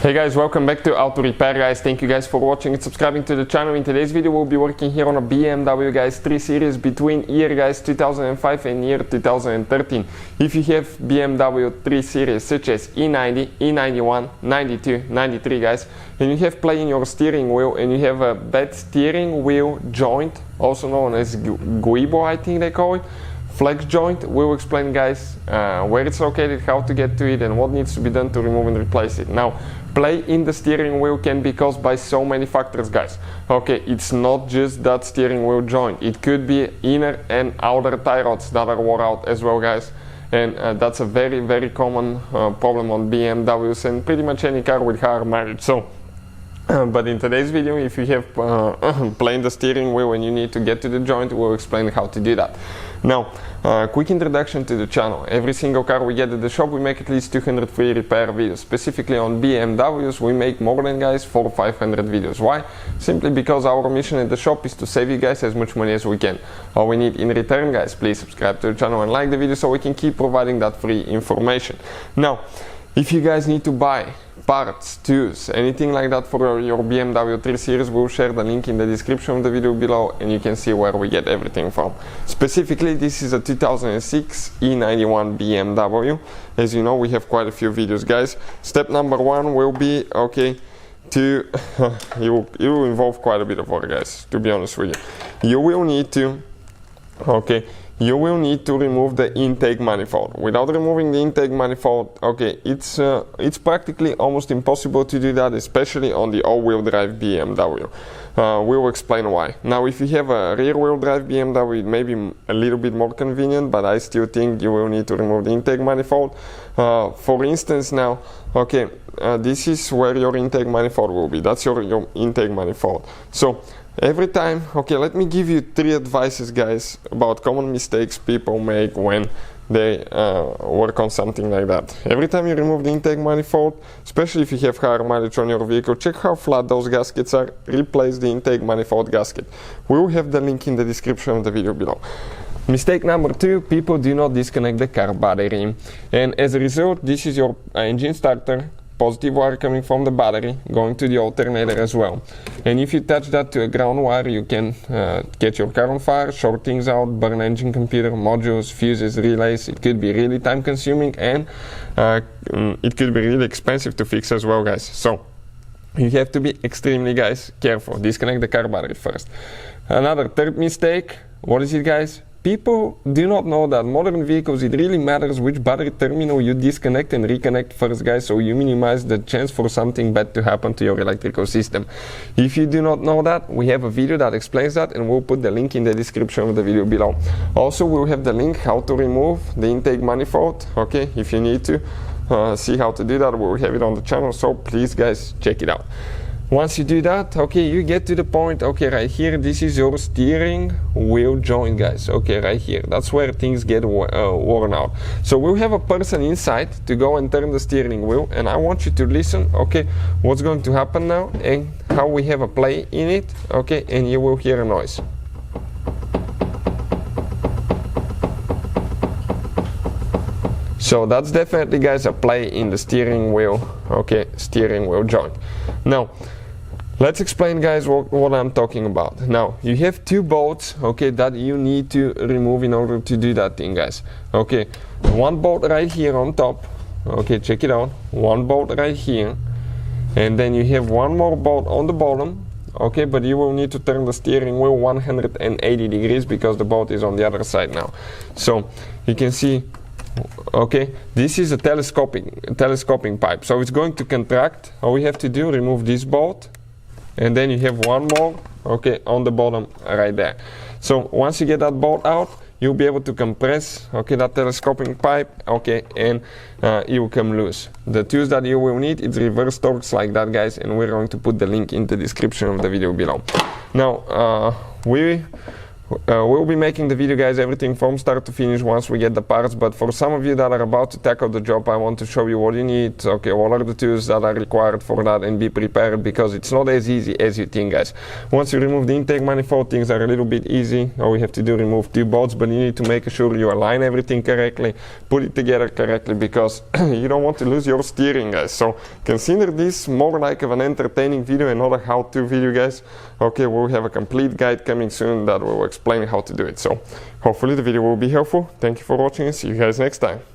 Hey guys, welcome back to Auto Repair guys. Thank you guys for watching and subscribing to the channel. In today's video we'll be working here on a BMW guys 3 Series between year guys 2005 and year 2013. If you have BMW 3 Series such as E90, E91, 92, 93 guys, and you have play in your steering wheel and you have a bad steering wheel joint, also known as guibo I think they call it, flex joint, we'll explain guys where it's located, how to get to it and what needs to be done to remove and replace it. Now, play in the steering wheel can be caused by so many factors guys. Okay, it's not just that steering wheel joint, it could be inner and outer tie rods that are wore out as well guys, and that's a very common problem on BMWs and pretty much any car with higher mileage. So but in today's video, if you have play in the steering wheel and you need to get to the joint, we'll explain how to do that. Now, quick introduction to the channel. Every single car we get at the shop, we make at least 200 free repair videos. Specifically on BMWs, we make more than guys 400 or 500 videos. Why? Simply because our mission at the shop is to save you guys as much money as we can. All we need in return guys, please subscribe to the channel and like the video so we can keep providing that free information. Now, if you guys need to buy parts, tools, anything like that for your BMW 3 Series, we'll share the link in the description of the video below and you can see where we get everything from. Specifically, this is a 2006 E91 BMW. As you know, we have quite a few videos guys. Step number one will be, okay, to it will involve quite a bit of work guys, to be honest with you. You will need to, okay, you will need to remove the intake manifold. Without removing the intake manifold, okay, it's practically almost impossible to do that, especially on the all-wheel drive BMW. We'll explain why. Now, if you have a rear-wheel drive BMW, it may be a little bit more convenient, but I still think you will need to remove the intake manifold. For instance now, okay, this is where your intake manifold will be. That's your intake manifold. So, every time, okay, let me give you 3 advices guys about common mistakes people make when they work on something like that. Every time you remove the intake manifold, especially if you have higher mileage on your vehicle, check how flat those gaskets are, replace the intake manifold gasket. We will have the link in the description of the video below. Mistake number 2, people do not disconnect the car battery, and as a result this is your engine starter, positive wire coming from the battery going to the alternator as well, and if you touch that to a ground wire you can get your car on fire, short things out, burn engine computer, modules, fuses, relays. It could be really time consuming and it could be really expensive to fix as well guys. So you have to be extremely guys careful, disconnect the car battery first. Another third mistake, what is it guys? People do not know that modern vehicles, it really matters which battery terminal you disconnect and reconnect first guys, so you minimize the chance for something bad to happen to your electrical system. If you do not know that, we have a video that explains that and we'll put the link in the description of the video below. Also, we'll have the link how to remove the intake manifold, okay, if you need to see how to do that, we'll have it on the channel, so please guys check it out. Once you do that, okay, you get to the point, okay, right here, this is your steering wheel joint guys, okay, right here, that's where things get worn out. So we'll have a person inside to go and turn the steering wheel, and I want you to listen, okay, what's going to happen now and how we have a play in it, okay, and you will hear a noise. So that's definitely guys a play in the steering wheel, okay, steering wheel joint. Now, let's explain guys what I'm talking about. Now, you have 2 bolts, okay, that you need to remove in order to do that thing guys. Okay, 1 bolt right here on top, okay, check it out, 1 bolt right here, and then you have 1 more bolt on the bottom, okay, but you will need to turn the steering wheel 180 degrees because the bolt is on the other side now. So, you can see, okay, this is a telescoping pipe, so it's going to contract. All we have to do, remove this bolt, and then you have 1 more, okay, on the bottom right there. So once you get that bolt out, you'll be able to compress, okay, that telescoping pipe, okay, and it will come loose. The tools that you will need is reverse torques like that guys, and we're going to put the link in the description of the video below. Now we We'll be making the video, guys, everything from start to finish once we get the parts, but for some of you that are about to tackle the job, I want to show you what you need, okay, what are the tools that are required for that, and be prepared, because it's not as easy as you think, guys. Once you remove the intake manifold, things are a little bit easy. All we have to do, remove 2 bolts, but you need to make sure you align everything correctly, put it together correctly, because you don't want to lose your steering, guys. So consider this more like of an entertaining video and not a how-to video, guys. Okay, we'll have a complete guide coming soon that will explain how to do it. So hopefully the video will be helpful. Thank you for watching and see you guys next time.